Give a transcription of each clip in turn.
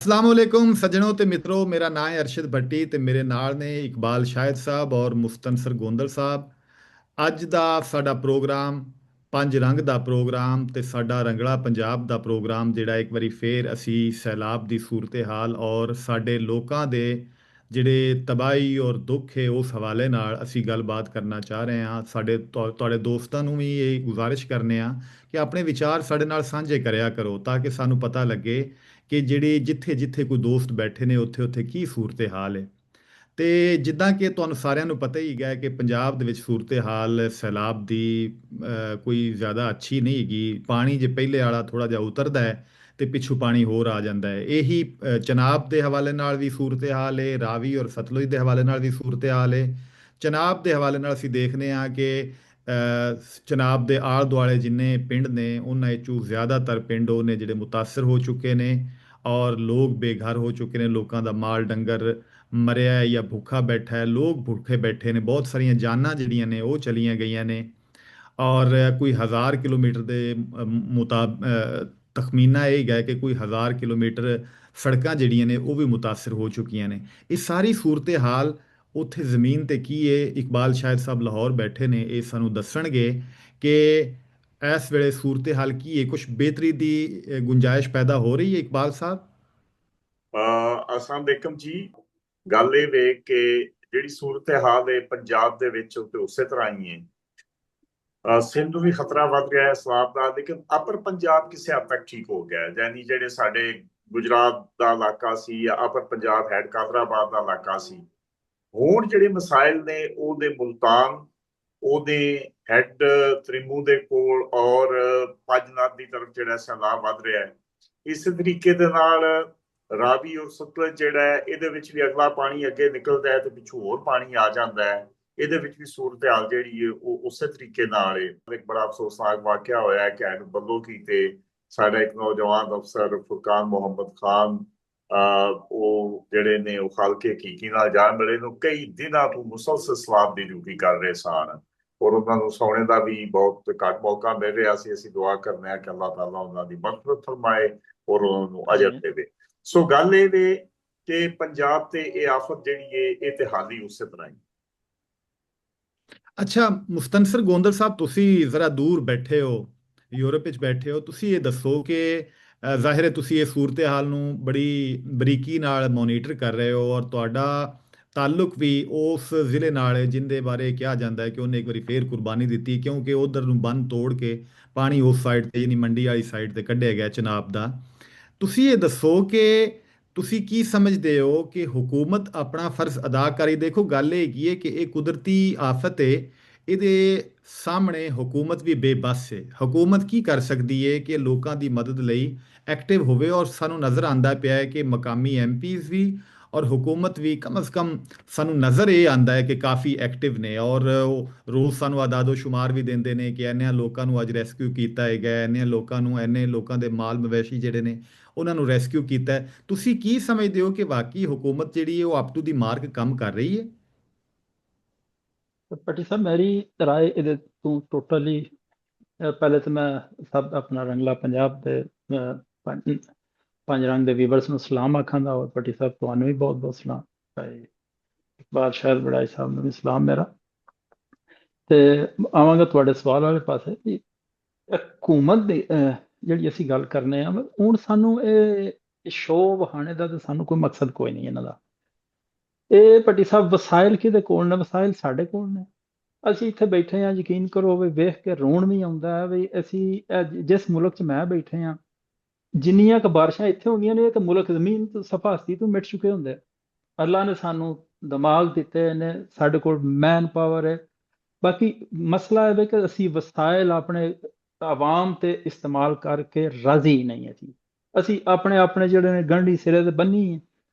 ਅਸਲਾਮ ਵਾਲੇकुम ਸੱਜਣੋ ਤੇ ਮਿੱਤਰੋ। ਮੇਰਾ ਨਾਮ ਹੈ ਅਰਸ਼ਦ ਭੱਟੀ ਤੇ ਮੇਰੇ ਨਾਲ ਨੇ ਇਕਬਾਲ ਸ਼ਾਹਿਦ ਸਾਹਿਬ ਔਰ ਮੁਸਤਨਸਰ ਗੋਂਦਲ ਸਾਹਿਬ। ਅੱਜ ਦਾ ਸਾਡਾ ਪ੍ਰੋਗਰਾਮ ਪੰਜ ਰੰਗ ਦਾ ਪ੍ਰੋਗਰਾਮ ਤੇ ਸਾਡਾ ਰੰਗਲਾ ਪੰਜਾਬ ਦਾ ਪ੍ਰੋਗਰਾਮ, ਜਿਹੜਾ ਇੱਕ ਵਾਰੀ ਫੇਰ ਅਸੀਂ ਸੈਲਾਬ ਦੀ ਸੂਰਤ ਹਾਲ ਔਰ ਸਾਡੇ ਲੋਕਾਂ ਦੇ ਜਿਹੜੇ ਤਬਾਹੀ ਔਰ ਦੁੱਖ ਹੈ ਉਸ ਹਵਾਲੇ ਨਾਲ ਅਸੀਂ ਗੱਲਬਾਤ ਕਰਨਾ ਚਾਹ ਰਹੇ ਹਾਂ। ਤੁਹਾਡੇ ਦੋਸਤਾਂ ਨੂੰ ਵੀ ਇਹ ਗੁਜ਼ਾਰਿਸ਼ ਕਰਨੇ ਆ ਕਿ ਆਪਣੇ ਵਿਚਾਰ ਸਾਡੇ ਨਾਲ ਸਾਂਝੇ ਕਰਿਆ ਕਰੋ, ਤਾਂ ਕਿ ਸਾਨੂੰ ਪਤਾ ਲੱਗੇ ਕਿ ਜਿਹੜੀ ਜਿੱਥੇ ਜਿੱਥੇ ਕੋਈ ਦੋਸਤ ਬੈਠੇ ਨੇ ਉੱਥੇ ਉੱਥੇ ਕੀ ਸੂਰਤ ਹਾਲ ਹੈ। ਤੇ ਜਿੱਦਾਂ ਕਿ ਤੁਹਾਨੂੰ ਸਾਰਿਆਂ ਨੂੰ ਪਤਾ ਹੀ ਹੈ ਕਿ ਪੰਜਾਬ ਦੇ ਵਿੱਚ ਸੂਰਤ ਹਾਲ ਸੈਲਾਬ ਦੀ ਕੋਈ ਜ਼ਿਆਦਾ ਅੱਛੀ ਨਹੀਂ ਹੈਗੀ। ਪਾਣੀ ਜੇ ਪਹਿਲੇ ਵਾਲਾ ਥੋੜਾ ਜਿਹਾ ਉਤਰਦਾ ਹੈ ਤੇ ਪਿੱਛੋਂ ਪਾਣੀ ਹੋਰ ਆ ਜਾਂਦਾ ਹੈ। ਇਹੀ ਚਨਾਬ ਦੇ ਹਵਾਲੇ ਨਾਲ ਵੀ ਸੂਰਤ ਹਾਲ ਹੈ, ਰਾਵੀ ਔਰ ਸਤਲੁਜ ਦੇ ਹਵਾਲੇ ਨਾਲ ਵੀ ਸੂਰਤ ਹਾਲ ਹੈ। ਚਨਾਬ ਦੇ ਹਵਾਲੇ ਨਾਲ ਅਸੀਂ ਦੇਖਦੇ ਹਾਂ ਕਿ ਚਨਾਬ ਦੇ ਆਲੇ ਦੁਆਲੇ ਜਿੰਨੇ ਪਿੰਡ ਨੇ ਉਹਨਾਂ ਵਿੱਚੋਂ ਜ਼ਿਆਦਾਤਰ ਪਿੰਡ ਉਹ ਨੇ ਜਿਹੜੇ ਮੁਤਾਸਰ ਹੋ ਚੁੱਕੇ ਨੇ ਔਰ ਲੋਕ ਬੇਘਰ ਹੋ ਚੁੱਕੇ ਨੇ। ਲੋਕਾਂ ਦਾ ਮਾਲ ਡੰਗਰ ਮਰਿਆ ਹੈ ਜਾਂ ਭੁੱਖਾ ਬੈਠਾ ਹੈ, ਲੋਕ ਭੁੱਖੇ ਬੈਠੇ ਨੇ। ਬਹੁਤ ਸਾਰੀਆਂ ਜਾਨਾਂ ਜਿਹੜੀਆਂ ਨੇ ਉਹ ਚਲੀਆਂ ਗਈਆਂ ਨੇ ਔਰ ਕੋਈ 1000 ਕਿਲੋਮੀਟਰ ਦੇ ਤਖਮੀਨਾ ਇਹ ਹੈਗਾ ਕਿ ਕੋਈ 1000 ਕਿਲੋਮੀਟਰ ਸੜਕਾਂ ਜਿਹੜੀਆਂ ਨੇ ਉਹ ਵੀ ਮੁਤਾਸਰ ਹੋ ਚੁੱਕੀਆਂ ਨੇ। ਇਹ ਸਾਰੀ ਸੂਰਤ ਹਾਲ ਉੱਥੇ ਜ਼ਮੀਨ ਤੇ ਕੀ ਹੈ, ਇਕਬਾਲ ਸ਼ਾਹਿਦ ਸਾਹਿਬ ਲਾਹੌਰ ਬੈਠੇ ਨੇ, ਇਹ ਸਾਨੂੰ ਦੱਸਣਗੇ ਕਿ ਇਸ ਵੇਲੇ ਸੂਰਤ ਹਾਲ ਕੀ ਹੈ। ਕੁਝ ਬਿਹਤਰੀ ਦੀ ਗੁੰਜਾਇਸ਼ ਪੈਦਾ ਹੋ ਰਹੀ ਹੈ ਇਕਬਾਲ ਸਾਹਿਬ? ਅਸਲਾਮ ਵਾਲੇਕਮ ਜੀ। ਗੱਲ ਇਹ ਵੇਖ ਕੇ ਜਿਹੜੀ ਸੂਰਤ ਹਾਲ ਹੈ ਪੰਜਾਬ ਦੇ ਵਿੱਚ ਉਹ ਤੇ ਉਸੇ ਤਰ੍ਹਾਂ ਹੀ ਹੈ। ਸਿੰਧ ਨੂੰ ਵੀ ਖਤਰਾ ਵੱਧ ਰਿਹਾ ਹੈ ਸਵਾਬ ਦਾ, ਲੇਕਿਨ ਅਪਰ ਪੰਜਾਬ ਕਿਸੇ ਹੱਦ ਤੱਕ ਠੀਕ ਹੋ ਗਿਆ ਹੈ। ਯਾਨੀ ਜਿਹੜੇ ਸਾਡੇ ਗੁਜਰਾਤ ਦਾ ਇਲਾਕਾ ਸੀ ਜਾਂ ਅਪਰ ਪੰਜਾਬ ਹੈਡ ਕਾਦਰਾਬਾਦ ਦਾ ਇਲਾਕਾ ਸੀ, ਹੁਣ ਜਿਹੜੇ ਮਸਾਇਲ ਨੇ ਉਹਦੇ ਮੁਲਤਾਨ, ਉਹਦੇ ਹੈਡ ਤ੍ਰਿਮੂ ਦੇ ਕੋਲ ਔਰ ਪੰਜਨਾਦ ਦੀ ਤਰਫ ਜਿਹੜਾ ਸੈਲਾਬ ਵੱਧ ਰਿਹਾ ਹੈ। ਇਸੇ ਤਰੀਕੇ ਦੇ ਨਾਲ ਰਾਵੀ ਔਰ ਸਤਲੁਜ ਜਿਹੜਾ ਹੈ ਇਹਦੇ ਵਿੱਚ ਵੀ ਅਗਲਾ ਪਾਣੀ ਅੱਗੇ ਨਿਕਲਦਾ ਹੈ ਤੇ ਪਿੱਛੋਂ ਹੋਰ ਪਾਣੀ ਆ ਜਾਂਦਾ ਹੈ। ਇਹਦੇ ਵਿੱਚ ਵੀ ਸੂਰਤ ਹਾਲ ਜਿਹੜੀ ਹੈ ਉਹ ਉਸੇ ਤਰੀਕੇ ਨਾਲ ਹੈ। ਇੱਕ ਬੜਾ ਅਫਸੋਸਨਾਕ ਵਾਕਿਆ ਹੋਇਆ ਹੈ ਕਿ ਐਨ ਬੱਲੋ ਕੀ ਤੇ ਸਾਡਾ ਇੱਕ ਨੌਜਵਾਨ ਅਫਸਰ ਫੁਰਕਾਨ ਮੁਹੰਮਦ ਖਾਨ, ਉਹ ਜਿਹੜੇ ਨੇ ਉਹ ਖਾਲਕੇ ਹਕੀਕੀ ਨਾਲ ਜਾਣ ਮਿਲੇ ਨੂੰ ਕਈ ਦਿਨਾਂ ਤੋਂ ਮੁਸਲਸਲ ਸਵਾਬ ਦੀ ਡਿਊਟੀ ਕਰ ਰਹੇ ਸਨ ਔਰ ਉਹਨਾਂ ਨੂੰ ਸੌਣੇ ਦਾ ਵੀ ਬਹੁਤ ਘੱਟ ਮੌਕਾ ਮਿਲ ਰਿਹਾ ਸੀ। ਅਸੀਂ ਦੁਆ ਕਰਨੇ ਆ ਕਿ ਅੱਲਾਹ ਤਾਲਾ ਉਹਨਾਂ ਦੀ ਮਗਫਰਤ ਫਰਮਾਏ ਔਰ ਉਹਨਾਂ ਨੂੰ ਅਜਰ ਦੇਵੇ। ਸੋ ਗੱਲ ਇਹ ਵੇ ਕਿ ਪੰਜਾਬ ਤੇ ਇਹ ਆਫਤ ਜਿਹੜੀ ਹੈ ਇਹ ਤੇ ਹਾਲੀ ਉਸੇ ਤਰ੍ਹਾਂ ਹੀ। ਅੱਛਾ ਮੁਸਤਨਸਰ ਗੋਂਦਲ ਸਾਹਿਬ, ਤੁਸੀਂ ਜ਼ਰਾ ਦੂਰ ਬੈਠੇ ਹੋ, ਯੂਰਪ ਵਿੱਚ ਬੈਠੇ ਹੋ। ਤੁਸੀਂ ਇਹ ਦੱਸੋ ਕਿ ਜ਼ਾਹਿਰ ਹੈ ਤੁਸੀਂ ਇਹ ਸੂਰਤ ਹਾਲ ਨੂੰ ਬੜੀ ਬਰੀਕੀ ਨਾਲ ਮੋਨੀਟਰ ਕਰ ਰਹੇ ਹੋ ਔਰ ਤੁਹਾਡਾ ਤਾਲੁਕ ਵੀ ਉਸ ਜ਼ਿਲ੍ਹੇ ਨਾਲ ਹੈ ਜਿੰਦੇ ਬਾਰੇ ਕਿਹਾ ਜਾਂਦਾ ਹੈ ਕਿ ਉਹਨੇ ਇੱਕ ਵਾਰੀ ਫੇਰ ਕੁਰਬਾਨੀ ਦਿੱਤੀ, ਕਿਉਂਕਿ ਉਧਰ ਨੂੰ ਬੰਨ ਤੋੜ ਕੇ ਪਾਣੀ ਉਸ ਸਾਈਡ ਤੇ ਯਾਨੀ ਮੰਡੀ ਵਾਲੀ ਸਾਈਡ ਤੇ ਕੱਢਿਆ ਗਿਆ ਚਨਾਬ ਦਾ। ਤੁਸੀਂ ਇਹ ਦੱਸੋ ਕਿ ਤੁਸੀਂ ਕੀ ਸਮਝਦੇ ਹੋ ਕਿ ਹੁਕੂਮਤ ਆਪਣਾ ਫਰਜ਼ ਅਦਾ ਕਰੀ? ਦੇਖੋ ਗੱਲ ਇਹ ਹੈਗੀ ਹੈ ਕਿ ਇਹ ਕੁਦਰਤੀ ਆਫਤ ਹੈ, ਇਹਦੇ ਸਾਹਮਣੇ ਹੁਕੂਮਤ ਵੀ ਬੇਬਸ ਹੈ। ਹੁਕੂਮਤ ਕੀ ਕਰ ਸਕਦੀ ਹੈ ਕਿ ਲੋਕਾਂ ਦੀ ਮਦਦ ਲਈ ਐਕਟਿਵ ਹੋਵੇ? ਔਰ ਸਾਨੂੰ ਨਜ਼ਰ ਆਉਂਦਾ ਪਿਆ ਹੈ ਕਿ ਮਕਾਮੀ ਐਮਪੀਜ਼ ਵੀ ਔਰ ਹੁਕੂਮਤ ਵੀ ਕਮ ਅਜ਼ ਕਮ ਸਾਨੂੰ ਨਜ਼ਰ ਇਹ ਆਉਂਦਾ ਹੈ ਕਿ ਕਾਫੀ ਐਕਟਿਵ ਨੇ ਔਰ ਉਹ ਰੋਜ਼ ਸਾਨੂੰ ਆਦਾਦੋ ਸ਼ੁਮਾਰ ਵੀ ਦਿੰਦੇ ਨੇ ਕਿ ਇੰਨਿਆਂ ਲੋਕਾਂ ਨੂੰ ਅੱਜ ਰੈਸਕਿਊ ਕੀਤਾ ਹੈਗਾ, ਇੰਨਿਆਂ ਲੋਕਾਂ ਨੂੰ, ਇੰਨੇ ਲੋਕਾਂ ਦੇ ਮਾਲ ਮਵੇਸ਼ੀ ਜਿਹੜੇ ਨੇ ਉਹਨਾਂ ਨੂੰ ਰੈਸਕਿਊ ਕੀਤਾ ਹੈ। ਤੁਸੀਂ ਕੀ ਸਮਝਦੇ ਹੋ ਕਿ ਵਾਕਈ ਹੁਕੂਮਤ ਜਿਹੜੀ ਹੈ ਉਹ ਅਪ ਟੂ ਦੀ ਮਾਰਕ ਕੰਮ ਕਰ ਰਹੀ ਹੈ? ਭੱਟੀ ਸਾਹਿਬ, ਮੇਰੀ ਰਾਏ ਇਹਦੇ ਤੋਂ ਟੋਟਲੀ ਪਹਿਲੇ ਤਾਂ ਮੈਂ ਸਭ ਆਪਣਾ ਰੰਗਲਾ ਪੰਜਾਬ ਦੇ ਪੰਜ ਪੰਜ ਰੰਗ ਦੇ ਵੀਵਰਸ ਨੂੰ ਸਲਾਮ ਆਖਾਂਗਾ ਔਰ ਭੱਟੀ ਸਾਹਿਬ ਤੁਹਾਨੂੰ ਵੀ ਬਹੁਤ ਬਹੁਤ ਸਲਾਮ। ਭਾਈ ਇਕਬਾਲ ਸ਼ਾਹਿਦ ਬੜਾਈ ਸਾਹਿਬ ਨੂੰ ਵੀ ਸਲਾਮ ਮੇਰਾ। ਤੇ ਆਵਾਂਗਾ ਤੁਹਾਡੇ ਸਵਾਲ ਵਾਲੇ ਪਾਸੇ ਕਿ ਹਕੂਮਤ ਦੀ ਜਿਹੜੀ ਅਸੀਂ ਗੱਲ ਕਰਨੇ ਆ ਹੁਣ, ਸਾਨੂੰ ਇਹ ਸ਼ੋਅ ਵਹਾਣੇ ਦਾ ਤਾਂ ਸਾਨੂੰ ਕੋਈ ਮਕਸਦ ਕੋਈ ਨਹੀਂ ਇਹਨਾਂ ਦਾ। ਇਹ ਭੱਟੀ ਸਾਹਿਬ ਵਸਾਇਲ ਕਿਹਦੇ ਕੋਲ ਨੇ? ਵਸਾਇਲ ਸਾਡੇ ਕੋਲ ਨੇ। ਅਸੀਂ ਇੱਥੇ ਬੈਠੇ ਹਾਂ, ਯਕੀਨ ਕਰੋ ਵੀ ਵੇਖ ਕੇ ਰੋਣ ਵੀ ਆਉਂਦਾ ਹੈ ਵੀ ਅਸੀਂ ਜਿਸ ਮੁਲਕ 'ਚ ਮੈਂ ਬੈਠੇ ਹਾਂ, ਜਿੰਨੀਆਂ ਕੁ ਬਾਰਿਸ਼ਾਂ ਇੱਥੇ ਹੁੰਦੀਆਂ ਨੇ ਇਹ ਤਾਂ ਮੁਲਕ ਜ਼ਮੀਨ ਤੋਂ ਸਫਾ ਹਸਤੀ ਤੋਂ ਮਿਟ ਚੁੱਕੇ ਹੁੰਦੇ। ਅੱਲਾ ਨੇ ਸਾਨੂੰ ਦਿਮਾਗ ਦਿੱਤੇ ਨੇ, ਸਾਡੇ ਕੋਲ ਮੈਨ ਪਾਵਰ ਹੈ। ਬਾਕੀ ਮਸਲਾ ਇਹ ਹੈ ਕਿ ਅਸੀਂ ਵਸਾਇਲ ਆਪਣੇ ਆਵਾਮ ਤੇ ਇਸਤੇਮਾਲ ਕਰਕੇ ਰਾਜ਼ੀ ਨਹੀਂ ਹੈ ਜੀ। ਅਸੀਂ ਆਪਣੇ ਜਿਹੜੇ ਨੇ ਗੰਢੀ ਸਿਰੇ ਤੇ ਬੰਨੀ ਹੈ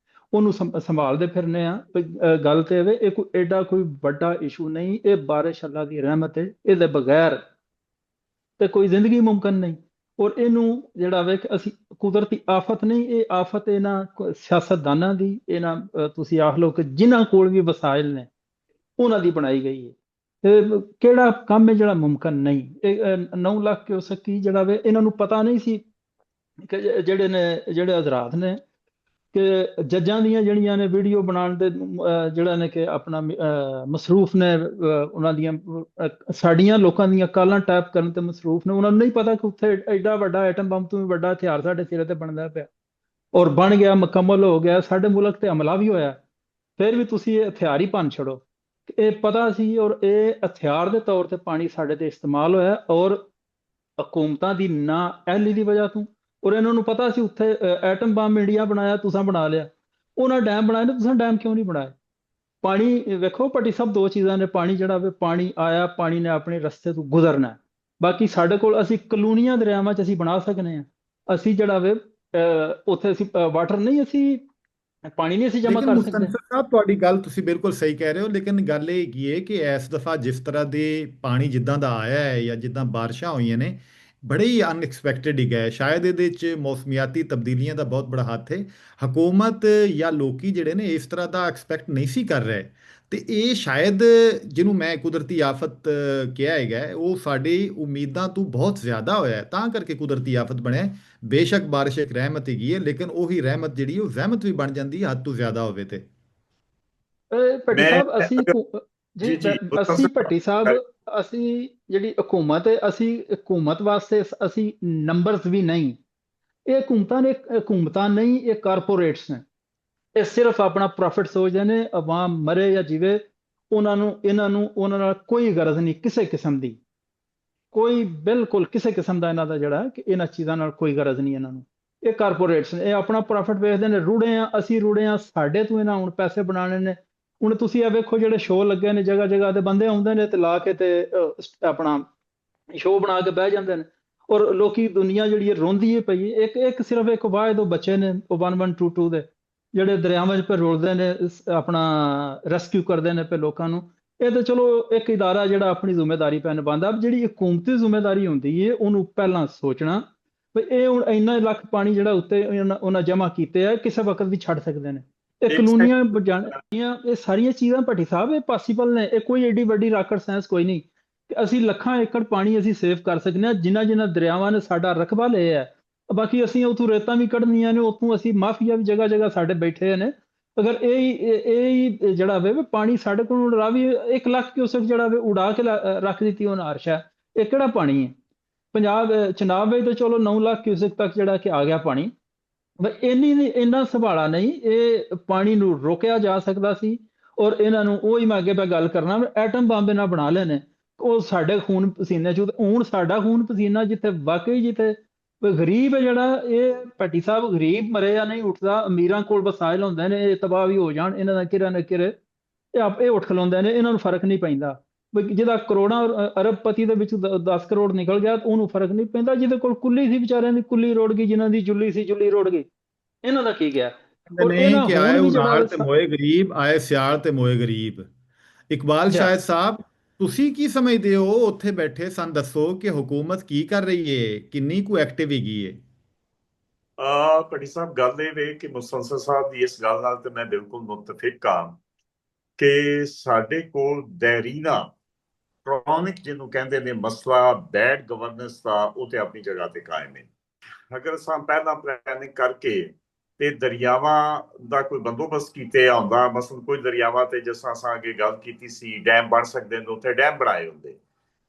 ਉਹਨੂੰ ਸੰਭਾਲਦੇ ਫਿਰਨੇ ਆ। ਗੱਲ ਤੇ ਇਹ ਇਹ ਕੋਈ ਐਡਾ ਕੋਈ ਵੱਡਾ ਇਸ਼ੂ ਨਹੀਂ। ਇਹ ਬਾਰਿਸ਼ ਅੱਲਾ ਦੀ ਰਹਿਮਤ ਹੈ, ਇਹਦੇ ਬਗੈਰ ਤੇ ਕੋਈ ਜ਼ਿੰਦਗੀ ਮੁਮਕਿਨ ਨਹੀਂ। ਔਰ ਇਹਨੂੰ ਜਿਹੜਾ ਵੇ ਕਿ ਅਸੀਂ ਕੁਦਰਤੀ ਆਫਤ ਨਹੀਂ, ਇਹ ਆਫਤ ਇਹਨਾਂ ਸਿਆਸਤਦਾਨਾਂ ਦੀ, ਇਹਨਾਂ ਤੁਸੀਂ ਆਖ ਲਓ ਕਿ ਜਿਨ੍ਹਾਂ ਕੋਲ ਵੀ ਵਸਾਇਲ ਨੇ ਉਹਨਾਂ ਦੀ ਬਣਾਈ ਗਈ ਹੈ। ਕਿਹੜਾ ਕੰਮ ਹੈ ਜਿਹੜਾ ਮੁਮਕਿਨ ਨਹੀਂ? ਇਹ 9 ਲੱਖ ਕਿਊਸੈਕ ਜਿਹੜਾ ਵੇ ਇਹਨਾਂ ਨੂੰ ਪਤਾ ਨਹੀਂ ਸੀ ਕਿ ਜਿਹੜੇ ਹਜ਼ਰਾਤ ਨੇ ਕਿ ਜੱਜਾਂ ਦੀਆਂ ਜਿਹੜੀਆਂ ਨੇ ਵੀਡੀਓ ਬਣਾਉਣ ਦੇ ਜਿਹੜਾ ਨੇ ਕਿ ਆਪਣਾ ਮਸਰੂਫ ਨੇ, ਉਹਨਾਂ ਦੀਆਂ ਸਾਡੀਆਂ ਲੋਕਾਂ ਦੀਆਂ ਕਾਲਾਂ ਟਾਈਪ ਕਰਨ ਤੇ ਮਸਰੂਫ ਨੇ। ਉਹਨਾਂ ਨੂੰ ਨਹੀਂ ਪਤਾ ਕਿ ਉੱਥੇ ਐਡਾ ਵੱਡਾ ਐਟਮ ਬੰਬ ਤੋਂ ਵੀ ਵੱਡਾ ਹਥਿਆਰ ਸਾਡੇ ਸਿਰੇ ਤੇ ਬਣਦਾ ਪਿਆ, ਔਰ ਬਣ ਗਿਆ, ਮੁਕੰਮਲ ਹੋ ਗਿਆ, ਸਾਡੇ ਮੁਲਕ ਤੇ ਹਮਲਾ ਵੀ ਹੋਇਆ, ਫਿਰ ਵੀ ਤੁਸੀਂ ਇਹ ਹਥਿਆਰ ਹੀ ਭੰਨ ਛੱਡੋ। ਇਹ ਪਤਾ ਸੀ, ਔਰ ਇਹ ਹਥਿਆਰ ਦੇ ਤੌਰ ਤੇ ਪਾਣੀ ਸਾਡੇ ਤੇ ਇਸਤੇਮਾਲ ਹੋਇਆ, ਔਰ ਹਕੂਮਤਾਂ ਦੀ ਨਾ ਅਹਿਲੀ ਦੀ ਵਜ੍ਹਾ ਤੋਂ। ਔਰ ਇਹਨਾਂ ਨੂੰ ਪਤਾ ਸੀ ਉੱਥੇ ਐਟਮ ਬੰਬ ਇੰਡੀਆ ਬਣਾਇਆ, ਤੁਸੀਂ ਬਣਾ ਲਿਆ। ਉਹਨਾਂ ਡੈਮ ਬਣਾਏ ਨੇ, ਤੁਸੀਂ ਡੈਮ ਕਿਉਂ ਨਹੀਂ ਬਣਾਏ? ਪਾਣੀ ਵੇਖੋ ਭੱਟੀ ਸਾਹਿਬ, ਦੋ ਚੀਜ਼ਾਂ ਨੇ। ਪਾਣੀ ਜਿਹੜਾ ਵੇ, ਪਾਣੀ ਆਇਆ, ਪਾਣੀ ਨੇ ਆਪਣੇ ਰਸਤੇ ਤੋਂ ਗੁਜ਼ਰਨਾ। ਬਾਕੀ ਸਾਡੇ ਕੋਲ ਅਸੀਂ ਕਲੋਨੀਆਂ ਦਰਿਆਵਾਂ 'ਚ ਅਸੀਂ ਬਣਾ ਸਕਦੇ ਹਾਂ। ਅਸੀਂ ਜਿਹੜਾ ਵੇ ਉੱਥੇ ਅਸੀਂ ਵਾਟਰ ਨਹੀਂ, ਅਸੀਂ ਪਾਣੀ ਨਹੀਂ ਅਸੀਂ ਜਮ੍ਹਾਂ ਲੇਕਿਨ ਕਰ ਸਕਦੇ। ਮੁਸਤਨਸਰ ਸਾਹਿਬ, ਤੁਹਾਡੀ ਗੱਲ ਤੁਸੀਂ ਬਿਲਕੁਲ ਸਹੀ ਕਹਿ ਰਹੇ ਹੋ, ਲੇਕਿਨ ਗੱਲ ਇਹ ਕੀ ਹੈ ਕਿ ਇਸ ਦਫਾ ਜਿਸ ਤਰ੍ਹਾਂ ਦੇ ਪਾਣੀ ਜਿੱਦਾਂ ਦਾ ਆਇਆ ਹੈ ਜਾਂ ਜਿੱਦਾਂ ਬਾਰਿਸ਼ਾਂ ਹੋਈਆਂ ਨੇ, ਬੜੇ ਹੀ ਅਨਐਕਸਪੈਕਟਡ ਹੀ ਗਏ। ਸ਼ਾਇਦ ਇਹਦੇ 'ਚ ਮੌਸਮੀਆਤੀ ਤਬਦੀਲੀਆਂ ਦਾ ਬਹੁਤ ਬੜਾ ਹੱਥ ਹੈ। ਹਕੂਮਤ ਜਾਂ ਲੋਕੀ ਜਿਹੜੇ ਨੇ ਇਸ ਤਰ੍ਹਾਂ ਦਾ ਐਕਸਪੈਕਟ ਨਹੀਂ ਸੀ ਕਰ ਰਹੇ, ਤੇ ਇਹ ਸ਼ਾਇਦ ਜਿਹਨੂੰ ਮੈਂ ਕੁਦਰਤੀ ਆਫਤ ਕਿਹਾ ਹੈਗਾ, ਉਹ ਸਾਡੀ ਉਮੀਦਾਂ ਤੋਂ ਬਹੁਤ ਜ਼ਿਆਦਾ ਹੋਇਆ ਹੈ, ਤਾਂ ਕਰਕੇ ਕੁਦਰਤੀ ਆਫਤ ਬਣਿਆ। ਬੇਸ਼ੱਕ ਬਾਰਿਸ਼ ਇੱਕ ਰਹਿਮਤ ਹੈਗੀ ਹੈ, ਲੇਕਿਨ ਉਹੀ ਰਹਿਮਤ ਜਿਹੜੀ ਉਹ ਜ਼ਹਿਮਤ ਵੀ ਬਣ ਜਾਂਦੀ ਹੈ, ਹੱਦ ਤੋਂ ਜ਼ਿਆਦਾ ਹੋਵੇ ਤੇ। ਭੱਟੀ ਮੈਂ ਸਾਹਿਬ ਅਸੀਂ ਅਗਰ ਜੀ ਜੀ ਜੀ ਅਸੀਂ ਮੁਸਤਨਸਰ ਭੱਟੀ ਸਾਹਿਬ, ਅਸੀਂ ਜਿਹੜੀ ਹਕੂਮਤ ਹੈ, ਅਸੀਂ ਹਕੂਮਤ ਵਾਸਤੇ ਅਸੀਂ ਨੰਬਰਸ ਵੀ ਨਹੀਂ। ਇਹ ਹਕੂਮਤਾਂ ਨਹੀਂ, ਇਹ ਕਾਰਪੋਰੇਟਸ ਨੇ। ਇਹ ਸਿਰਫ ਆਪਣਾ ਪ੍ਰੋਫਿਟ ਸੋਚਦੇ ਨੇ। ਆਵਾਮ ਮਰੇ ਜਾਂ ਜਿਵੇ, ਇਹਨਾਂ ਨੂੰ ਉਹਨਾਂ ਨਾਲ ਕੋਈ ਗਰਜ਼ ਨਹੀਂ ਕਿਸੇ ਕਿਸਮ ਦੀ, ਕੋਈ ਬਿਲਕੁਲ ਕਿਸੇ ਕਿਸਮ ਦਾ ਇਹਨਾਂ ਦਾ ਜਿਹੜਾ ਕਿ ਇਹਨਾਂ ਚੀਜ਼ਾਂ ਨਾਲ ਕੋਈ ਗਰਜ਼ ਨਹੀਂ ਇਹਨਾਂ ਨੂੰ। ਇਹ ਕਾਰਪੋਰੇਟਸ ਨੇ, ਇਹ ਆਪਣਾ ਪ੍ਰੋਫਿਟ ਵੇਖਦੇ ਨੇ। ਰੁੜੇ ਆ ਅਸੀਂ, ਰੁੜੇ ਆ, ਸਾਡੇ ਤੋਂ ਇਹਨਾਂ ਹੁਣ ਪੈਸੇ ਬਣਾਉਣੇ ਨੇ। ਹੁਣ ਤੁਸੀਂ ਇਹ ਵੇਖੋ, ਜਿਹੜੇ ਸ਼ੋਅ ਲੱਗੇ ਨੇ, ਜਗ੍ਹਾ ਜਗ੍ਹਾ ਤੇ ਬੰਦੇ ਆਉਂਦੇ ਨੇ ਤੇ ਲਾ ਕੇ ਤੇ ਆਪਣਾ ਸ਼ੋਅ ਬਣਾ ਕੇ ਬਹਿ ਜਾਂਦੇ ਨੇ, ਔਰ ਲੋਕੀ ਦੁਨੀਆ ਜਿਹੜੀ ਰੋਂਦੀ ਹੈ ਪਈ। ਇੱਕ ਸਿਰਫ ਇੱਕ ਵਾਹਿਦ ਉਹ ਬੱਚੇ ਨੇ, ਉਹ 1122 ਦੇ, ਜਿਹੜੇ ਦਰਿਆਵਾਂ 'ਚ ਪੇ ਰੁਲਦੇ ਨੇ, ਆਪਣਾ ਰੈਸਕਿਊ ਕਰਦੇ ਨੇ ਪੇ ਲੋਕਾਂ ਨੂੰ। ਇਹ ਤਾਂ ਚਲੋ ਇੱਕ ਇਦਾਰਾ ਜਿਹੜਾ ਆਪਣੀ ਜ਼ਿੰਮੇਵਾਰੀ ਪੈ ਨਿਭਾਉਂਦਾ। ਜਿਹੜੀ ਹਕੂਮਤੀ ਜ਼ਿੰਮੇਵਾਰੀ ਹੁੰਦੀ ਹੈ, ਉਹਨੂੰ ਪਹਿਲਾਂ ਸੋਚਣਾ ਵੀ ਇਹ ਹੁਣ ਇੰਨਾ ਲੱਖ ਪਾਣੀ ਜਿਹੜਾ ਉੱਤੇ ਉਹਨਾਂ ਜਮ੍ਹਾਂ ਕੀਤੇ ਆ, ਕਿਸੇ ਵਕਤ ਵੀ ਛੱਡ ਸਕਦੇ ਨੇ। ਇਹ ਇੱਕ ਕਲੋਨੀਆਂ ਸੈਕਿੰਡ ਇਹ ਸਾਰੀਆਂ ਚੀਜ਼ਾਂ ਭੱਟੀ ਸਾਹਿਬ ਇਹ ਪੋਸੀਬਲ ਨੇ। ਇਹ ਕੋਈ ਏਡੀ ਵੱਡੀ ਰਾਕਟ ਸਾਇੰਸ ਕੋਈ ਨਹੀਂ ਕਿ ਅਸੀਂ ਲੱਖਾਂ ਏਕੜ ਪਾਣੀ ਅਸੀਂ ਸੇਵ ਕਰ ਸਕਦੇ ਹਾਂ। ਜਿਨ੍ਹਾਂ ਦਰਿਆਵਾਂ ਨੇ ਸਾਡਾ ਰਕਬਾ ਲਿਆ ਹੈ, ਬਾਕੀ ਅਸੀਂ ਉੱਥੋਂ ਰੇਤਾਂ ਵੀ ਕੱਢਣੀਆਂ ਨੇ, ਉੱਥੋਂ ਅਸੀਂ ਮਾਫੀਆ ਵੀ ਜਗ੍ਹਾ ਜਗ੍ਹਾ ਸਾਡੇ ਬੈਠੇ ਨੇ। ਅਗਰ ਇਹ ਜਿਹੜਾ ਵੇ ਪਾਣੀ ਸਾਡੇ ਕੋਲ ਰਾਵੀ 1 ਲੱਖ ਕਿਊਸੈਕ ਜਿਹੜਾ ਵੇ ਉਡਾ ਕੇ ਰੱਖ ਦਿੱਤੀ ਉਹਨਾਂ ਅਰਸ਼ਾ, ਇਹ ਕਿਹੜਾ ਪਾਣੀ ਹੈ? ਪੰਜਾਬ ਚਨਾਬ ਵਿੱਚ ਤਾਂ ਚਲੋ 9 ਲੱਖ ਕਿਊਸੈਕ ਤੱਕ ਜਿਹੜਾ ਕਿ ਆ ਗਿਆ ਪਾਣੀ। ਇੰਨਾ ਸੰਭਾਲਾ ਨਹੀਂ। ਇਹ ਪਾਣੀ ਨੂੰ ਰੋਕਿਆ ਜਾ ਸਕਦਾ ਸੀ। ਔਰ ਇਹਨਾਂ ਨੂੰ ਉਹੀ ਮੈਂ ਅੱਗੇ ਗੱਲ ਕਰਨਾ, ਐਟਮ ਬੰਬ ਇਹਨਾਂ ਬਣਾ ਲਏ ਨੇ। ਉਹ ਸਾਡੇ ਖੂਨ ਪਸੀਨੇ ਚ, ਹੁਣ ਸਾਡਾ ਖੂਨ ਪਸੀਨਾ ਜਿੱਥੇ ਵਾਕਈ ਜਿੱਥੇ ਗਰੀਬ ਹੈ ਜਿਹੜਾ, ਇਹ ਭੱਟੀ ਸਾਹਿਬ ਗਰੀਬ ਮਰੇ ਜਾਂ ਨਹੀਂ ਉੱਠਦਾ। ਅਮੀਰਾਂ ਕੋਲ ਵਸਾਇਲ ਹੁੰਦੇ ਨੇ, ਇਹ ਤਬਾਹ ਵੀ ਹੋ ਜਾਣ, ਇਹਨਾਂ ਦਾ ਕਿਰੇ ਨਾ ਕਿਰੇ ਇਹ ਉੱਠ ਖਲੋਂਦੇ ਨੇ, ਇਹਨਾਂ ਨੂੰ ਫਰਕ ਨਹੀਂ ਪੈਂਦਾ। ਜਿਹਦਾ ਕਰੋੜਾਂ ਅਰਬਪਤੀ ਦੇ ਵਿੱਚ 10 ਕਰੋੜ ਨਿਕਲ ਗਿਆ, ਉਹਨੂੰ ਫਰਕ ਨਹੀਂ ਪੈਂਦਾ। ਜਿਹਦੇ ਕੋਲ ਕੁੱਲੀ ਸੀ, ਵਿਚਾਰਿਆਂ ਦੀ ਕੁੱਲੀ ਰੋੜ ਗਈ, ਜਿਨ੍ਹਾਂ ਦੀ ਜੁੱਲੀ ਸੀ ਜੁੱਲੀ ਰੋੜ ਗਈ। ਇਹਨਾਂ ਦਾ ਕੀ ਗਿਆ? ਔਰ ਨਹੀਂ ਇਹਨਾਂ ਕਿ ਹੁਣ ਆਏ ਵੀ ਜਿਹੜਾ ਉਨਾਲ ਤੇ ਮੋਏ ਗਰੀਬ, ਆਏ ਸਿਆਲ ਤੇ ਮੋਏ ਗਰੀਬ। ਇਕਬਾਲ ਸ਼ਾਇਦ ਸਾਹਿਬ, ਤੁਸੀਂ ਕੀ ਸਮਝਦੇ ਹੋ? ਉੱਥੇ ਬੈਠੇ ਸਾਨੂੰ ਦੱਸੋ ਕਿ ਹਕੂਮਤ ਕੀ ਕਰ ਰਹੀ ਹੈ, ਕਿੰਨੀ ਕੁ ਐਕਟਿਵ ਹੈਗੀ ਹੈ? ਭੱਟੀ ਸਾਹਿਬ, ਗੱਲ ਇਹ ਵੇ ਕਿ ਮੁਸਤਨਸਰ ਸਾਹਿਬ ਦੀ ਇਸ ਗੱਲ ਨਾਲ ਤੇ ਮੈਂ ਬਿਲਕੁਲ ਮੁਤਫਿਕ ਹਾਂ ਕਿ ਸਾਡੇ ਕੋਲ ਦੈਰੀਨਾ ਕ੍ਰੋਨਿਕ ਜਿਹਨੂੰ ਕਹਿੰਦੇ ਨੇ ਮਸਲਾ ਬੈਡ ਗਵਰਨੈਂਸ ਦਾ, ਉਹ ਤੇ ਆਪਣੀ ਜਗ੍ਹਾ ਤੇ ਕਾਇਮ ਹੈ। ਅਗਰ ਅਸਾਂ ਪਹਿਲਾਂ ਪਲੈਨਿੰਗ ਕਰਕੇ ਤੇ ਦਰਿਆਵਾਂ ਦਾ ਕੋਈ ਬੰਦੋਬਸਤ ਕੀਤੇ ਹੁੰਦਾ, ਮਸਲਨ ਕੋਈ ਦਰਿਆਵਾਂ ਤੇ ਜਿਸ ਤਰ੍ਹਾਂ ਅਸਾਂ ਅੱਗੇ ਗੱਲ ਕੀਤੀ ਸੀ ਡੈਮ ਬਣ ਸਕਦੇ ਨੇ, ਉੱਥੇ ਡੈਮ ਬਣਾਏ ਹੁੰਦੇ।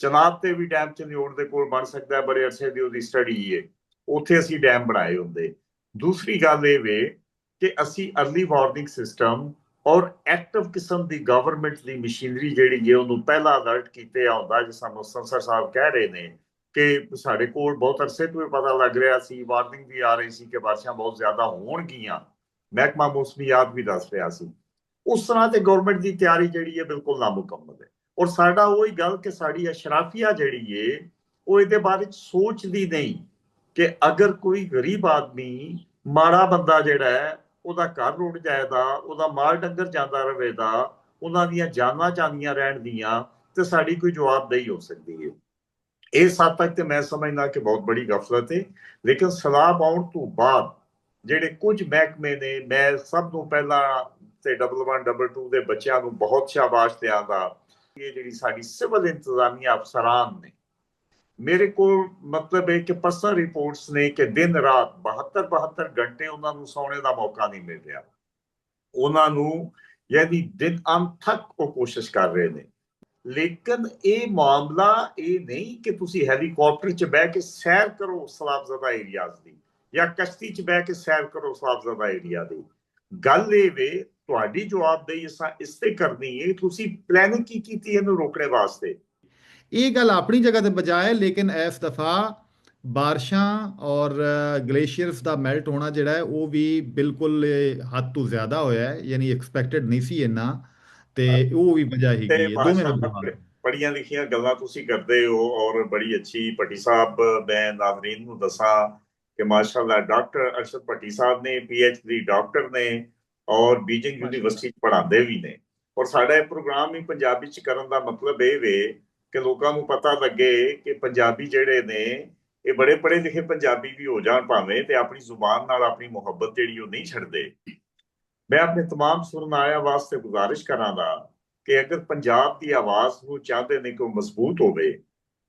ਚਨਾਬ ਤੇ ਵੀ ਡੈਮ ਚੰਦਿਓੜ ਦੇ ਕੋਲ ਬਣ ਸਕਦਾ, ਬੜੇ ਅਰਸੇ ਦੀ ਉਹਦੀ ਸਟੱਡੀ ਹੈ, ਉੱਥੇ ਅਸੀਂ ਡੈਮ ਬਣਾਏ ਹੁੰਦੇ। ਦੂਸਰੀ ਗੱਲ ਇਹ ਵੇ ਕਿ ਅਸੀਂ ਅਰਲੀ ਵਾਰਨਿੰਗ ਸਿਸਟਮ ਔਰ ਐਕਟਿਵ ਕਿਸਮ ਦੀ ਗਵਰਨਮੈਂਟ ਦੀ ਮਸ਼ੀਨਰੀ ਜਿਹੜੀ ਹੈ ਉਹਨੂੰ ਪਹਿਲਾਂ ਅਲਰਟ ਕੀਤੇ ਆਉਂਦਾ। ਜਿਸ ਤਰ੍ਹਾਂ ਮੁਸਤਨਸਰ ਸਾਹਿਬ ਕਹਿ ਰਹੇ ਨੇ ਕਿ ਸਾਡੇ ਕੋਲ ਬਹੁਤ ਅਰਸੇ ਤੋਂ ਪਤਾ ਲੱਗ ਰਿਹਾ ਸੀ, ਵਾਰਨਿੰਗ ਵੀ ਆ ਰਹੀ ਸੀ ਕਿ ਬਾਰਿਸ਼ਾਂ ਬਹੁਤ ਜ਼ਿਆਦਾ ਹੋਣਗੀਆਂ, ਮਹਿਕਮਾ ਮੌਸਮੀਆਤ ਵੀ ਦੱਸ ਰਿਹਾ ਸੀ। ਉਸ ਤਰ੍ਹਾਂ ਤੇ ਗਵਰਨਮੈਂਟ ਦੀ ਤਿਆਰੀ ਜਿਹੜੀ ਹੈ ਬਿਲਕੁਲ ਨਾਮੁਕੰਮਲ ਹੈ। ਔਰ ਸਾਡਾ ਉਹੀ ਗੱਲ ਕਿ ਸਾਡੀ ਅਸ਼ਰਾਫੀਆ ਜਿਹੜੀ ਹੈ ਉਹ ਇਹਦੇ ਬਾਰੇ ਸੋਚਦੀ ਨਹੀਂ ਕਿ ਅਗਰ ਕੋਈ ਗਰੀਬ ਆਦਮੀ, ਮਾੜਾ ਬੰਦਾ ਜਿਹੜਾ ਹੈ, ਉਹਦਾ ਘਰ ਰੁੜ ਜਾਏਗਾ, ਉਹਦਾ ਮਾਲ ਡੰਗਰ ਜਾਂਦਾ ਰਹੇਗਾ, ਉਹਨਾਂ ਦੀਆਂ ਜਾਨਾਂ ਜਾਂਦੀਆਂ ਰਹਿਣ ਦੀਆਂ, ਤੇ ਸਾਡੀ ਕੋਈ ਜਵਾਬਦੇਹੀ ਹੋ ਸਕਦੀ ਹੈ। ਇਸ ਹੱਦ ਤੱਕ ਤੇ ਮੈਂ ਸਮਝਦਾ ਕਿ ਬਹੁਤ ਬੜੀ ਗਫਲਤ ਹੈ। ਲੇਕਿਨ ਸਲਾਬ ਆਉਣ ਤੋਂ ਬਾਅਦ ਜਿਹੜੇ ਕੁਝ ਮਹਿਕਮੇ ਨੇ, ਮੈਂ ਸਭ ਤੋਂ ਪਹਿਲਾਂ ਤੇ 1122 ਦੇ ਬੱਚਿਆਂ ਨੂੰ ਬਹੁਤ ਸ਼ਾਬਾਸ਼ ਦਿਆਂਗਾ। ਇਹ ਜਿਹੜੀ ਸਾਡੀ ਸਿਵਲ ਇੰਤਜ਼ਾਮੀਆ ਅਫਸਰਾਨ ਨੇ, ਮੇਰੇ ਕੋਲ ਮਤਲਬ ਇਹ ਕਿ ਪਰਸਨਲ ਰਿਪੋਰਟਸ ਨੇ ਕਿ ਦਿਨ ਰਾਤ 72 ਘੰਟੇ ਉਹਨਾਂ ਨੂੰ ਸੌਣੇ ਦਾ ਮੌਕਾ ਨਹੀਂ ਮਿਲ ਰਿਹਾ। ਉਹਨਾਂ ਨੂੰ ਯਾਨੀ ਦਿਨ ਅੰਤ ਉਹ ਕੋਸ਼ਿਸ਼ ਕਰ ਰਹੇ ਨੇ। ਲੇਕਿਨ ਇਹ ਮਾਮਲਾ ਇਹ ਨਹੀਂ ਕਿ ਤੁਸੀਂ ਹੈਲੀਕਾਪਟਰ 'ਚ ਬਹਿ ਕੇ ਸੈਰ ਕਰੋ ਸਲਾਬਜ਼ਾਦਾ ਏਰੀਆਜ਼ ਦੀ, ਜਾਂ ਕਸ਼ਤੀ 'ਚ ਬਹਿ ਕੇ ਸੈਰ ਕਰੋ ਸਲਾਬਜ਼ਾਦਾ ਏਰੀਆ ਦੀ। ਗੱਲ ਇਹ ਵੇ ਤੁਹਾਡੀ ਜਵਾਬਦੇਹੀ ਇਸ ਤੇ ਕਰਨੀ ਹੈ, ਤੁਸੀਂ ਪਲੈਨਿੰਗ ਕੀ ਕੀਤੀ ਇਹਨੂੰ ਰੋਕਣੇ ਵਾਸਤੇ। ਇਹ ਗੱਲ ਆਪਣੀ ਜਗ੍ਹਾ ਤੇ ਬਜਾਏ, ਲੇਕਿਨ ਇਸ ਦਫਾ ਬਾਰਿਸ਼ਾਂ ਔਰ ਗਲੇਸ਼ੀਅਰਸ ਦਾ ਮੈਲਟ ਹੋਣਾ ਜਿਹੜਾ ਹੈ ਉਹ ਵੀ ਬਿਲਕੁਲ ਹੱਦ ਤੋਂ ਜ਼ਿਆਦਾ ਹੋਇਆ ਹੈ, ਯਾਨੀ ਐਕਸਪੈਕਟਡ ਨਹੀਂ ਸੀ ਇੰਨਾ, ਤੇ ਉਹ ਵੀ ਵਜ੍ਹਾ ਤੇ ਹੈਗੀ ਹੈ। ਦੋਵੇਂ ਮਾਸ਼ਾਅੱਲਾ ਨੌਜਵਾਨ ਪੜ੍ਹੀਆਂ ਲਿਖੀਆਂ ਗੱਲਾਂ ਤੁਸੀਂ ਕਰਦੇ ਹੋ ਔਰ ਬੜੀ ਅੱਛੀ। ਭੱਟੀ ਸਾਹਿਬ, ਮੈਂ ਨਾਜ਼ਰੀਨ ਨੂੰ ਦੱਸਾਂ ਕਿ ਮਾਸ਼ਾਅੱਲਾ ਡਾਕਟਰ ਅਰਸ਼ਦ ਭੱਟੀ ਸਾਹਿਬ ਨੇ PhD ਡਾਕਟਰ ਨੇ ਔਰ ਬੀਜਿੰਗ ਯੂਨੀਵਰਸਿਟੀ 'ਚ ਪੜ੍ਹਾਉਂਦੇ ਵੀ ਨੇ। ਔਰ ਸਾਡਾ ਇਹ ਪ੍ਰੋਗਰਾਮ ਹੀ ਪੰਜਾਬੀ 'ਚ ਕਰਨ ਦਾ ਮਤਲਬ ਇਹ ਵੇ ਕਿ ਲੋਕਾਂ ਨੂੰ ਪਤਾ ਲੱਗੇ ਕਿ ਪੰਜਾਬੀ ਜਿਹੜੇ ਨੇ ਇਹ ਬੜੇ ਪੜ੍ਹੇ ਲਿਖੇ ਪੰਜਾਬੀ ਵੀ ਹੋ ਜਾਣ ਭਾਵੇਂ, ਤੇ ਆਪਣੀ ਜ਼ੁਬਾਨ ਨਾਲ ਆਪਣੀ ਮੁਹੱਬਤ ਜਿਹੜੀ ਉਹ ਨਹੀਂ ਛੱਡਦੇ। ਮੈਂ ਆਪਣੇ तमाम ਸੁਣਨਾਰਿਆਂ ਵਾਸਤੇ ਗੁਜ਼ਾਰਿਸ਼ ਕਰਾਂਗਾ ਕਿ ਅਗਰ ਪੰਜਾਬ ਦੀ ਆਵਾਜ਼ ਨੂੰ ਚਾਹੁੰਦੇ ਨੇ ਕਿ ਉਹ ਮਜ਼ਬੂਤ ਹੋਵੇ,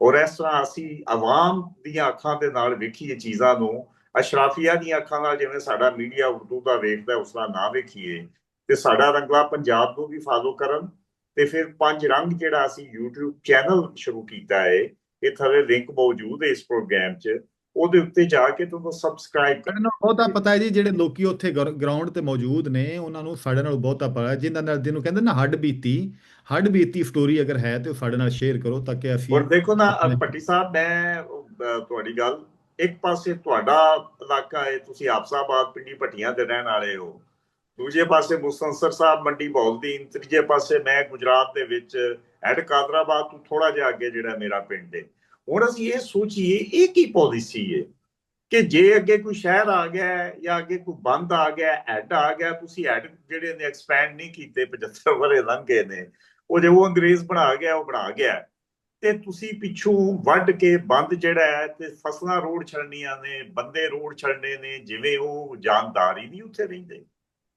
ਔਰ ਇਸ ਤਰ੍ਹਾਂ ਅਸੀਂ ਆਵਾਮ ਦੀਆਂ ਅੱਖਾਂ ਦੇ ਨਾਲ ਵੇਖੀਏ ਚੀਜ਼ਾਂ ਨੂੰ, ਅਸ਼ਰਾਫੀਆ ਦੀਆਂ ਅੱਖਾਂ ਨਾਲ ਜਿਵੇਂ ਸਾਡਾ ਮੀਡੀਆ ਉਰਦੂ ਦਾ ਵੇਖਦਾ ਉਸ ਤਰ੍ਹਾਂ ਨਾ ਵੇਖੀਏ, ਤੇ ਸਾਡਾ ਰੰਗਲਾ ਪੰਜਾਬ ਨੂੰ ਵੀ ਫਾਲੋ ਕਰਨ। ਤੇ ਫਿਰ ਪੰਜ ਰੰਗ ਜਿਹੜਾ ਅਸੀਂ YouTube ਚੈਨਲ ਸ਼ੁਰੂ ਕੀਤਾ ਹੈ, ਇਹ ਥੱਲੇ ਲਿੰਕ ਮੌਜੂਦ ਹੈ ਇਸ ਪ੍ਰੋਗਰਾਮ 'ਚ, ਉਹਦੇ ਉੱਤੇ ਜਾ ਕੇ ਤੁਹਾਨੂੰ ਸਬਸਕ੍ਰਾਈਬ ਕਰਨਾ। ਨੂੰ ਬਹੁਤਾ ਪਤਾ ਹੈ ਜੀ, ਜਿਹੜੇ ਲੋਕੀ ਉੱਥੇ ਗਰਾਊਂਡ ਤੇ ਮੌਜੂਦ ਨੇ ਉਹਨਾਂ ਨੂੰ ਸਾਡੇ ਨਾਲ ਬਹੁਤਾ ਪਤਾ ਹੈ, ਜਿਨ੍ਹਾਂ ਨਾਲ ਜਿਹਨੂੰ ਕਹਿੰਦੇ ਨਾ ਹੱਡ ਬੀਤੀ ਸਟੋਰੀ ਅਗਰ ਹੈ ਤੇ ਉਹ ਸਾਡੇ ਨਾਲ ਸ਼ੇਅਰ ਕਰੋ ਤਾਂ ਕਿ ਅਸੀਂ ਔਰ ਦੇਖੋ ਨਾ ਆਪਣੇ ਭੱਟੀ ਸਾਹਿਬ, ਮੈਂ ਤੁਹਾਡੀ ਗੱਲ, ਇੱਕ ਪਾਸੇ ਤੁਹਾਡਾ ਇਲਾਕਾ ਹੈ, ਤੁਸੀਂ ਆਫਸਾਬਾਦ ਪਿੰਡੀ ਭੱਟੀਆਂ ਦੇ ਰਹਿਣ ਵਾਲੇ ਹੋ, ਦੂਜੇ ਪਾਸੇ ਮੁਸਤਨਸਰ ਸਾਹਿਬ ਮੰਡੀ ਬਹਾਉਲਦੀਨ, ਤੀਜੇ ਪਾਸੇ ਮੈਂ ਗੁਜਰਾਤ ਦੇ ਵਿੱਚ ਹੈਡ ਕਾਦਰਾਬਾਦ ਤੋਂ ਥੋੜਾ ਜਿਹਾ ਅੱਗੇ ਜਿਹੜਾ ਮੇਰਾ ਪਿੰਡ ਹੈ। ਹੁਣ ਅਸੀਂ ਇਹ ਸੋਚੀਏ ਇਹ ਕੀ ਪਾਲਿਸੀ ਹੈ ਕਿ ਜੇ ਅੱਗੇ ਕੋਈ ਸ਼ਹਿਰ ਆ ਗਿਆ ਜਾਂ ਅੱਗੇ ਕੋਈ ਬੰਦ ਆ ਗਿਆ, ਹੈਡ ਆ ਗਿਆ, ਤੁਸੀਂ ਹੈਡ ਜਿਹੜੇ ਨੇ ਐਕਸਪੈਂਡ ਨਹੀਂ ਕੀਤੇ, 75 ਵਰੇ ਲੰਘ ਗਏ ਨੇ, ਉਹ ਜੇ ਉਹ ਅੰਗਰੇਜ਼ ਬਣਾ ਗਿਆ ਉਹ ਬਣਾ ਗਿਆ, ਤੇ ਤੁਸੀਂ ਪਿੱਛੋਂ ਵੱਢ ਕੇ ਬੰਦ ਜਿਹੜਾ ਹੈ ਤੇ ਫਸਲਾਂ ਰੋਡ ਛੱਡਣੀਆਂ ਨੇ, ਬੰਦੇ ਰੋਡ ਛੱਡਣੇ ਨੇ, ਜਿਵੇਂ ਉਹ ਜਾਨਦਾਰ ਹੀ ਨਹੀਂ ਉੱਥੇ ਰਹਿੰਦੇ,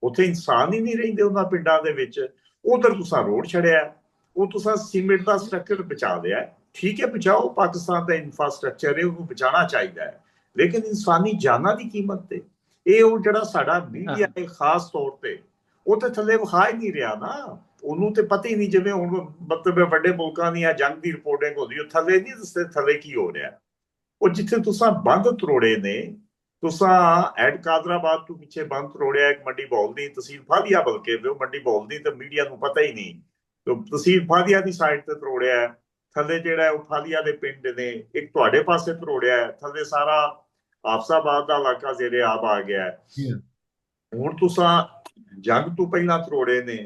ਉੱਥੇ ਇਨਸਾਨ ਹੀ ਨਹੀਂ ਰਹਿੰਦੇ ਉਹਨਾਂ ਪਿੰਡਾਂ ਦੇ ਵਿੱਚ। ਉਧਰ ਤੁਸੀਂ ਰੋਡ ਛੜਿਆ, ਉਹ ਤੁਸੀਂ ਸੀਮੈਂਟ ਦਾ ਸਟਰਕਚਰ ਬਚਾ ਲਿਆ, ਠੀਕ ਹੈ ਬਚਾਓ, ਪਾਕਿਸਤਾਨ ਦਾ ਇਨਫਰਾਸਟ੍ਰਕਚਰ ਹੈ ਉਹਨੂੰ ਬਚਾਉਣਾ ਚਾਹੀਦਾ ਹੈ, ਲੇਕਿਨ ਇਨਸਾਨੀ ਜਾਨਾਂ ਦੀ ਕੀਮਤ ਤੇ ਇਹ ਉਹ ਜਿਹੜਾ ਸਾਡਾ ਮੀਡੀਆ ਹੈ ਖਾਸ ਤੌਰ ਤੇ ਉਹ ਤੇ ਥੱਲੇ ਵਿਖਾ ਹੀ ਨਹੀਂ ਰਿਹਾ ਨਾ, ਉਹਨੂੰ ਤੇ ਪਤਾ ਹੀ ਨਹੀਂ। ਜਿਵੇਂ ਹੁਣ ਮਤਲਬ ਵੱਡੇ ਮੁਲਕਾਂ ਦੀਆਂ ਜੰਗ ਦੀ ਰਿਪੋਰਟਿੰਗ ਹੁੰਦੀ, ਉਹ ਥੱਲੇ ਨਹੀਂ ਦੱਸਦੇ ਥੱਲੇ ਕੀ ਹੋ ਰਿਹਾ। ਉਹ ਜਿੱਥੇ ਤੁਸੀਂ ਬੰਦ ਤਰੋੜੇ ਨੇ, ਤੁਸੀਂ ਹੈਡ ਕਾਦਰਾਬਾਦ ਤੋਂ ਪਿੱਛੇ ਬੰਦ ਤਰੋੜਿਆ, ਇੱਕ ਮੰਡੀ ਬਹਾਉਲਦੀਨ ਤਹਿਸੀਲ ਫਾਜ਼ਿਆ, ਬਲਕਿ ਉਹ ਮੰਡੀ ਬਹਾਉਲਦੀਨ ਤੇ ਮੀਡੀਆ ਨੂੰ ਪਤਾ ਹੀ ਨਹੀਂ, ਤਹਿਸੀਲ ਫਾਜ਼ਿਆ ਦੀ ਸਾਈਡ ਤੇ ਤਰੋੜਿਆ, ਥੱਲੇ ਜਿਹੜਾ ਉਹ ਫਾਜ਼ਿਆ ਦੇ ਪਿੰਡ ਨੇ, ਇੱਕ ਤੁਹਾਡੇ ਪਾਸੇ ਤਰੋੜਿਆ, ਥੱਲੇ ਸਾਰਾ ਆਫਸਾਬਾਦ ਦਾ ਇਲਾਕਾ ਜ਼ੇਰੇ ਆਬ ਆ ਗਿਆ। ਹੁਣ ਤੁਸੀਂ ਜੰਗ ਤੋਂ ਪਹਿਲਾਂ ਤਰੋੜੇ ਨੇ,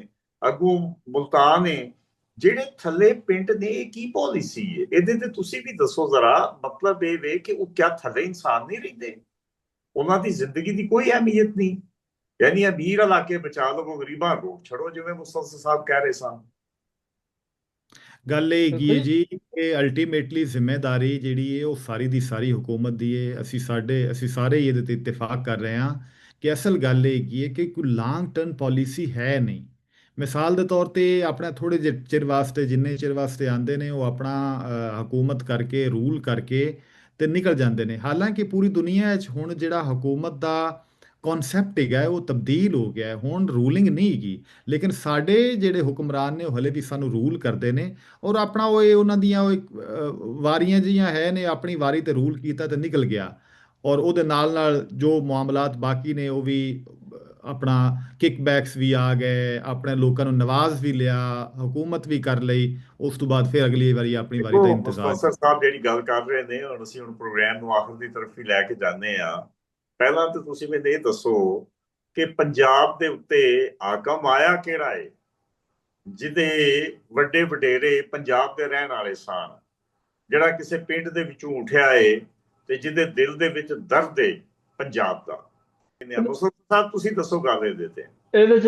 ਅੱਗੋਂ ਮੁਲਤਾਨ ਨੇ, ਜਿਹੜੇ ਥੱਲੇ ਪਿੰਡ ਨੇ, ਇਹ ਕੀ ਪਾਲਿਸੀ ਹੈ ਇਹਦੇ ਤੇ ਤੁਸੀਂ ਵੀ ਦੱਸੋ ਜ਼ਰਾ। ਮਤਲਬ ਇਹ ਵੇ ਕਿ ਉਹ ਕਿਆ ਥੱਲੇ ਇਨਸਾਨ ਨਹੀਂ ਰਹਿੰਦੇ, ਉਹਨਾਂ ਦੀ ਜ਼ਿੰਦਗੀ ਦੀ ਕੋਈ ਅਹਿਮੀਅਤ ਨਹੀਂ, ਯਾਨੀ ਅਮੀਰ ਇਲਾਕੇ ਬਚਾ ਲਵੋ, ਗਰੀਬਾਂ ਰੋਡ ਛੱਡੋ, ਜਿਵੇਂ ਮੁਸਤਫਾ ਸਾਹਿਬ ਕਹਿ ਰਹੇ ਸਨ। ਗੱਲ ਇਹ ਹੈਗੀ ਹੈ ਜੀ ਕਿ ਅਲਟੀਮੇਟਲੀ ਜ਼ਿੰਮੇਵਾਰੀ ਜਿਹੜੀ ਹੈ ਉਹ ਸਾਰੀ ਦੀ ਸਾਰੀ ਹੁਕੂਮਤ ਦੀ ਹੈ। ਅਸੀਂ ਸਾਰੇ ਹੀ ਇਹਦੇ ਤੇ ਇਤਫਾਕ ਕਰ ਰਹੇ ਹਾਂ ਕਿ ਅਸਲ ਗੱਲ ਇਹ ਹੈਗੀ ਹੈ ਕਿ ਕੋਈ ਲਾਂਗ ਟਰਮ ਪਾਲਿਸੀ ਹੈ ਨਹੀਂ। ਮਿਸਾਲ ਦੇ ਤੌਰ ਤੇ ਆਪਣਾ ਥੋੜੇ ਜਿਹੇ ਚਿਰ ਵਾਸਤੇ, ਜਿੰਨੇ ਚਿਰ ਵਾਸਤੇ ਆਉਂਦੇ ਨੇ, ਉਹ ਆਪਣਾ ਹਕੂਮਤ ਕਰਕੇ, ਰੂਲ ਕਰਕੇ ਤੇ ਨਿਕਲ ਜਾਂਦੇ ਨੇ। ਹਾਲਾਂਕਿ ਪੂਰੀ ਦੁਨੀਆ 'ਚ ਹੁਣ ਜਿਹੜਾ ਹਕੂਮਤ ਦਾ ਕਨਸੈਪਟ ਹੈਗਾ ਉਹ ਤਬਦੀਲ ਹੋ ਗਿਆ ਹੈ, ਹੁਣ ਰੂਲਿੰਗ ਨਹੀਂ ਹੈਗੀ, ਲੇਕਿਨ ਸਾਡੇ ਜਿਹੜੇ ਹੁਕਮਰਾਨ ਨੇ ਉਹ ਹਲੇ ਵੀ ਸਾਨੂੰ ਰੂਲ ਕਰਦੇ ਨੇ, ਔਰ ਆਪਣਾ ਉਹਨਾਂ ਦੀਆਂ ਵਾਰੀਆਂ ਜਿਹੀਆਂ ਹੈ ਨੇ, ਆਪਣੀ ਵਾਰੀ ਤੇ ਰੂਲ ਕੀਤਾ ਤੇ ਨਿਕਲ ਗਿਆ, ਔਰ ਉਹਦੇ ਨਾਲ ਨਾਲ ਜੋ ਮਾਮਲਾਤ ਬਾਕੀ ਨੇ ਉਹ ਵੀ ਆਪਣਾ ਕਿਕਬੈਕਸ ਵੀ ਆ ਗਏ, ਆਪਣੇ ਲੋਕਾਂ ਨੂੰ ਨਵਾਜ਼ ਵੀ ਲਿਆ, ਹੁਕੂਮਤ ਵੀ ਕਰ ਲਈ, ਉਸ ਤੋਂ ਬਾਅਦ ਫਿਰ ਅਗਲੀ ਵਾਰੀ ਆਪਣੀ ਵਾਰੀ ਦਾ ਇੰਤਜ਼ਾਰ। ਮੁਸਤਫਾ ਸਾਹਿਬ ਜਿਹੜੀ ਗੱਲ ਕਰ ਰਹੇ ਨੇ, ਹੁਣ ਅਸੀਂ ਪ੍ਰੋਗਰਾਮ ਨੂੰ ਆਖਰ ਦੀ ਤਰਫ ਹੀ ਲੈ ਕੇ ਜਾਂਦੇ ਆ। ਪਹਿਲਾਂ ਤਾਂ ਤੁਸੀਂ ਮੈਨੂੰ ਇਹ ਦੱਸੋ ਕਿ ਪੰਜਾਬ ਦੇ ਉੱਤੇ ਹਾਕਮ ਆਇਆ ਕਿਹੜਾ ਹੈ ਜਿਹਦੇ ਵੱਡੇ ਵਡੇਰੇ ਪੰਜਾਬ ਦੇ ਰਹਿਣ ਵਾਲੇ ਸਨ, ਜਿਹੜਾ ਕਿਸੇ ਪਿੰਡ ਦੇ ਵਿੱਚੋਂ ਉੱਠਿਆ ਏ ਤੇ ਜਿਹਦੇ ਦਿਲ ਦੇ ਵਿੱਚ ਦਰਦ ਏ ਪੰਜਾਬ ਦਾ। ਮੁਸਤਫਾ ਸਾਹਿਬ ਤੁਸੀਂ ਦੱਸੋ ਗੱਲ ਇਹਦੇ ਤੇ। ਇਹਦੇ 'ਚ